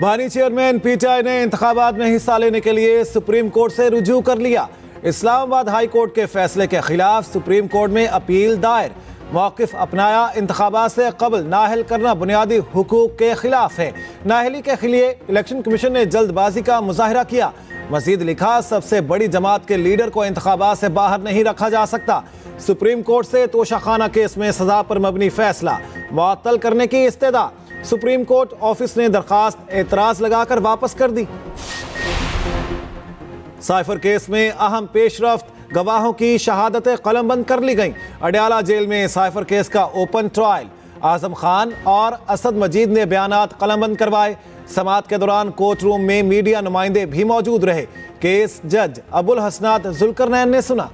बानी chairman PTI ने इंतखाबात में हिस्सा लेने के लिए सुप्रीम कोर्ट से रुजू कर लिया। इस्लामाबाद हाई कोर्ट के फैसले के खिलाफ सुप्रीम कोर्ट में अपील दायर। मौक़िफ़ अपनाया, इंतखाबात से कबल नाअहल करना बुनियादी हुकूक के खिलाफ है। नाअहली के लिए इलेक्शन कमीशन ने जल्दबाजी का मुजाहरा किया। मजीद लिखा, सबसे बड़ी जमात के लीडर को इंतखाबात से बाहर नहीं रखा जा सकता। सुप्रीम कोर्ट से तोशाखाना केस में सजा पर मबनी फैसला मुअत्तल करने की इस्तेदा। सुप्रीम कोर्ट ऑफिस ने दरखास्त एतराज लगाकर वापस कर दी। साइफर केस में अहम पेशरफ्त, गवाहों की शहादतें कलमबंद कर ली गईं। अडयाला जेल में साइफर केस का ओपन ट्रायल। आजम खान और असद मजीद ने बयानात कलमबंद करवाए। समाअत के दौरान कोर्ट रूम में मीडिया नुमाइंदे भी मौजूद रहे। केस जज अबुल हसनात जुल्करनैन ने सुना।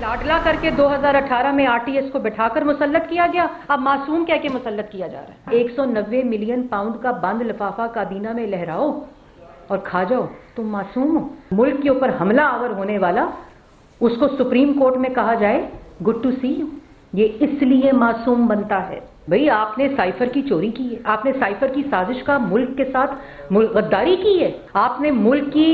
लाडला करके 2018 में आरटीएस को बिठाकर मुसल्लत किया गया, अब मासूम कह के मुसल्लत किया जा रहा है। 190 मिलियन पाउंड का बंद लिफाफा काबीना में लहराओ और खा जाओ, तुम मासूम हो। मुल्क के ऊपर हमला आवर होने वाला, उसको सुप्रीम कोर्ट में कहा जाए गुड टू सी यू, ये इसलिए मासूम बनता है। भाई आपने साइफर की चोरी की है, आपने साइफर की साजिश का मुल्क के साथ गद्दारी की है, आपने मुल्क की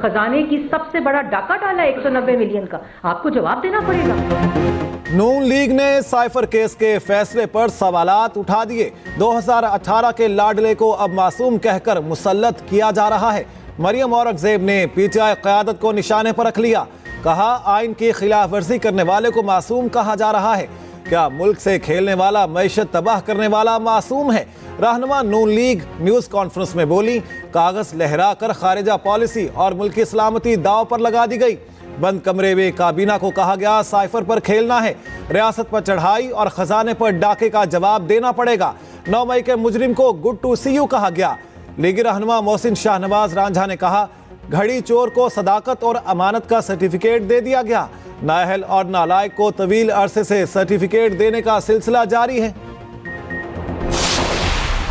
खजाने की सबसे बड़ा डाका डाला 190 मिलियन का, आपको जवाब देना पड़ेगा। नून लीग ने साइफर केस के फैसले पर सवालात उठा दिए। 2018 के लाडले को अब मासूम कहकर मुसल्लत किया जा रहा है। मरियम औरंगजेब ने पीटीआई क़यादत को निशाने पर रख लिया। कहा, आइन की खिलाफ वर्जी करने वाले को मासूम कहा जा रहा है। क्या मुल्क से खेलने वाला, मईशत तबाह करने वाला मासूम है? रहनुमा नून लीग न्यूज कॉन्फ्रेंस में बोली, कागज लहरा कर खारिजा पॉलिसी और मुल्क की सलामती दांव पर लगा दी गई। बंद कमरे में काबीना को कहा गया साइफर पर खेलना है। रियासत पर चढ़ाई और खजाने पर डाके का जवाब देना पड़ेगा। 9 मई के मुजरिम को गुड टू सी यू कहा गया। लीगी रहनुमा मोहसिन शाहनवाज रांझा ने कहा, घड़ी चोर को सदाकत और अमानत का सर्टिफिकेट दे दिया गया। नाअहल और नालायक को तवील अरसे से सर्टिफिकेट देने का सिलसिला जारी है।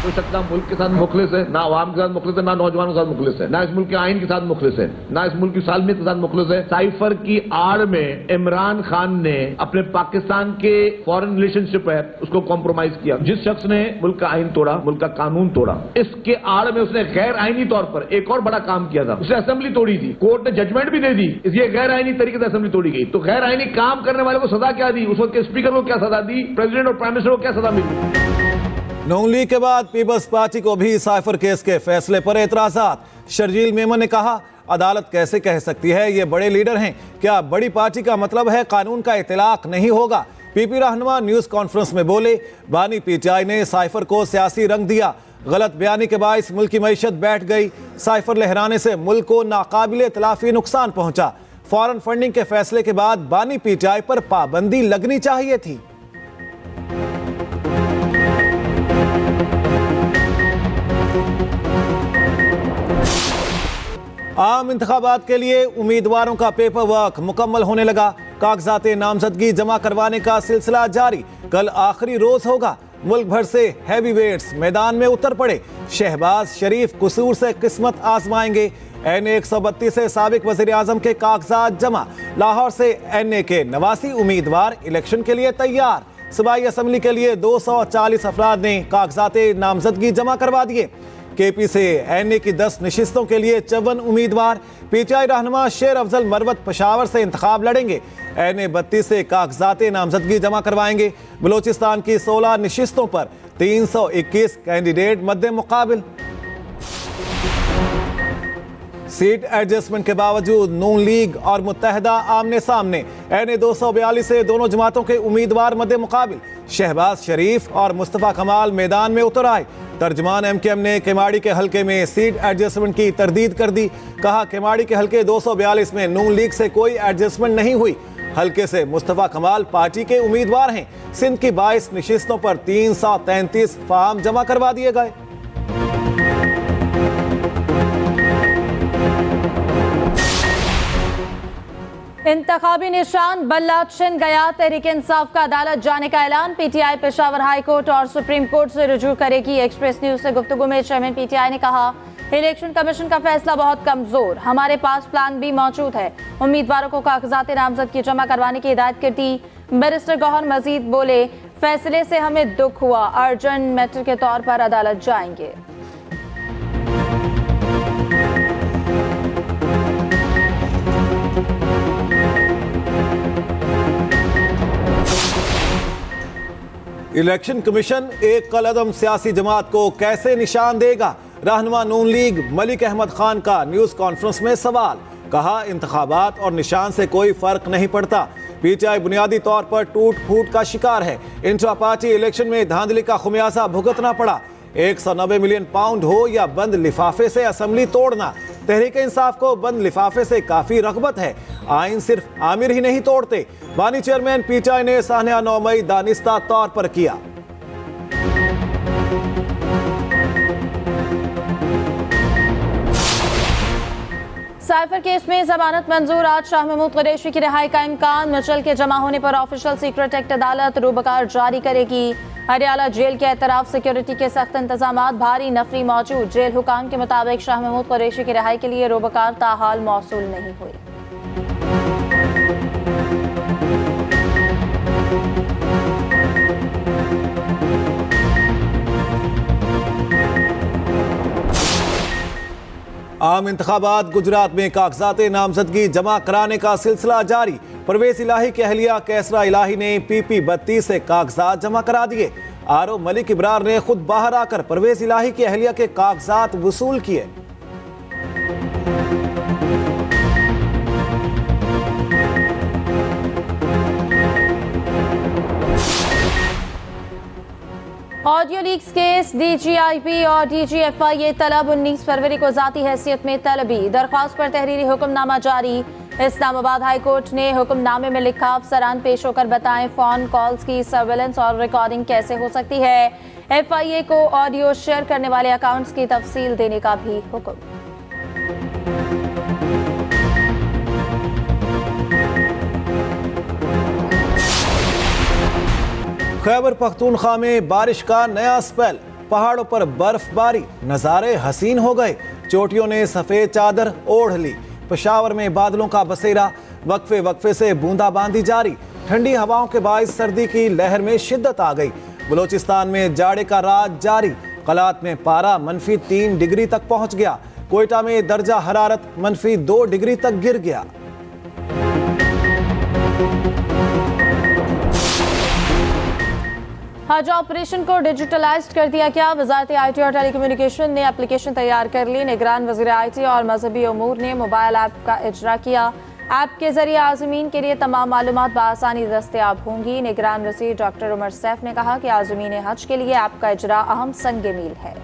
कोई शख्स ना मुल्क के साथ मुखलिस है, ना आवाम के साथ मुखलिस है, ना नौजवानों के साथ मुखलिस है, ना इस मुल्क के आइन के साथ मुखलिस है, ना इस मुल्क की सालमियत के साथ मुखलिस है। साइफर की आड़ में इमरान खान ने अपने पाकिस्तान के फॉरेन रिलेशनशिप है उसको कॉम्प्रोमाइज किया। जिस शख्स ने मुल्क का आइन तोड़ा, मुल्क का कानून तोड़ा, इसके आड़ में उसने गैर आइनी तौर पर एक और बड़ा काम किया था। उसने असेंबली तोड़ी थी, कोर्ट ने जजमेंट भी दे दी, इसलिए गैर आइनी तरीके से असेंबली तोड़ी गई। तो गैर आइनी काम करने वाले को सजा क्या दी? उस वक्त के स्पीकर को क्या सजा दी? प्रेसिडेंट और प्राइम मिनिस्टर को क्या सजा मिली? नून लीग के बाद पीपल्स पार्टी को भी साइफर केस के फैसले पर एतराजात। शर्जील मेमन ने कहा, अदालत कैसे कह सकती है ये बड़े लीडर हैं? क्या बड़ी पार्टी का मतलब है कानून का इतलाक नहीं होगा? पीपी रहनुमा न्यूज कॉन्फ्रेंस में बोले, बानी पीटीआई ने साइफर को सियासी रंग दिया। गलत बयानी के बायस मुल्क की मईशत बैठ गई। साइफर लहराने से मुल्क को नाकाबिले तलाफी नुकसान पहुंचा। फॉरेन फंडिंग के फैसले के बाद बानी पीटीआई पर पाबंदी लगनी चाहिए थी। आम इंतखाबात के लिए उम्मीदवारों का पेपर वर्क मुकम्मल होने लगा। कागजात नामजदगी जमा करवाने का सिलसिला जारी। कल आखिरी रोज होगा। मुल्क भर से हैवी वेट्स मैदान में उतर पड़े। शहबाज शरीफ कसूर से किस्मत आजमाएंगे। NA 132 से साबिक वजीर आजम के कागजात जमा। लाहौर से NA के 89 उम्मीदवार इलेक्शन के लिए तैयार। सूबाई असम्बली के लिए 240 अफराद ने कागजात नामजदगी जमा करवा दिए। KP से NA की 10 नशिस्तों के लिए 54 उम्मीदवार। पीटीआई रहनुमा शेर अफजल मरवत पेशावर से इंतखाब लड़ेंगे। NA 32 से कागजात नामजदगी जमा करवाएंगे। बलोचिस्तान की 16 नशिस्तों पर 321 कैंडिडेट मद्दे मुकाबिल। सीट एडजस्टमेंट के बावजूद नून लीग और मुत्तहदा आमने सामने। NA 242 से दोनों जमातों के उम्मीदवार मद्दे मुकाबिल। शहबाज शरीफ और मुस्तफा कमाल मैदान में उतर आए। तर्जमान MKM ने केमाड़ी के हलके में सीट एडजस्टमेंट की तरदीद कर दी। कहा, केमाड़ी के हलके 242 में नून लीग से कोई एडजस्टमेंट नहीं हुई। हलके से मुस्तफा कमाल पार्टी के उम्मीदवार हैं। सिंध की 22 नशिस्तों पर 333 फार्म जमा करवा दिए गए। इंतखाबी निशान बल्ला छिन गया। तहरीक इंसाफ का अदालत जाने का ऐलान। पीटीआई पेशावर हाई कोर्ट और सुप्रीम कोर्ट से रुजू करेगी। एक्सप्रेस न्यूज से गुफ्तगू में चेयरमैन पीटीआई ने कहा, इलेक्शन कमीशन का फैसला बहुत कमजोर, हमारे पास प्लान बी मौजूद है। उम्मीदवारों को कागजात नामजदगी जमा करवाने की हिदायत कर दी। बैरिस्टर गौहर मजीद बोले, फैसले से हमें दुख हुआ, अर्जेंट मैटर के तौर पर अदालत जाएंगे। इलेक्शन कमीशन एक कलअदम सियासी जमात को कैसे निशान देगा? रहनुमा नून लीग मलिक अहमद खान का न्यूज कॉन्फ्रेंस में सवाल। कहा, इंतखाबात और निशान से कोई फर्क नहीं पड़ता। पीटीआई बुनियादी तौर पर टूट फूट का शिकार है। इंट्रा पार्टी इलेक्शन में धांधली का खुमियाजा भुगतना पड़ा। 190 मिलियन पाउंड हो या बंद लिफाफे से असेंबली तोड़ना, तहरीक इंसाफ को बंद लिफाफे से काफी रगबत है। आइन सिर्फ आमिर ही नहीं तोड़ते। बानी चेयरमैन पीटीआई ने सान्या 9 मई दानिस्ता तौर पर किया। साइफर केस में जमानत मंजूर, आज शाह महमूद कुरैशी की रिहाई का इम्कान। मिचल के जमा होने पर ऑफिशियल सीक्रेट एक्ट अदालत रूबकार जारी करेगी। हरियाणा जेल के एतराफ सिक्योरिटी के सख्त इंतजाम, भारी नफरी मौजूद। जेल हुकाम के मुताबिक शाह महमूद कुरैशी की रिहाई के लिए रूबकार ताहाल मौसूल नहीं हुई। आम इंतखाबात गुजरात में कागजात नामजदगी जमा कराने का सिलसिला जारी। परवेज इलाही की अहलिया कैसरा इलाही ने PP 32 से कागजात जमा करा दिए। आरओ मलिक इब्रार ने खुद बाहर आकर परवेज इलाही की अहलिया के कागजात वसूल किए। ऑडियो लीक्स केस, DGIP और DGFI तलब। 19 फरवरी को जाती हैसियत में तलबी, दरख्वास्त पर तहरीरी हुक्मनामा जारी। इस्लामाबाद हाई कोर्ट ने हुक्मनामे में लिखा, अफसरान पेश होकर बताएं फोन कॉल्स की सर्वेलेंस और रिकॉर्डिंग कैसे हो सकती है। FIA को ऑडियो शेयर करने वाले अकाउंट्स की तफसील देने का भी हुक्म। खैबर पख्तूनख्वा में बारिश का नया स्पेल, पहाड़ों पर बर्फबारी, नज़ारे हसीन हो गए। चोटियों ने सफेद चादर ओढ़ ली। पेशावर में बादलों का बसेरा, वक्फे वक्फे से बूंदाबांदी जारी। ठंडी हवाओं के बायस सर्दी की लहर में शिद्दत आ गई। बलोचिस्तान में जाड़े का राज जारी। कलात में पारा -3 डिग्री तक पहुंच गया। कोयटा में दर्जा हरारत -2 डिग्री तक गिर गया। हज ऑपरेशन को डिजिटलाइज कर दिया गया। वजारत IT और टेलीकम्युनिकेशन ने एप्लीकेशन तैयार कर ली। निगरान वज़ीर IT और मजहबी उमूर ने मोबाइल ऐप का इजरा किया। ऐप के जरिए आज़मीन के लिए तमाम मालूमात बआसानी दस्तयाब होंगी। निगरान वज़ीर डॉक्टर उमर सैफ ने कहा कि आज़मीन हज के लिए ऐप का इजरा अहम संग मील है।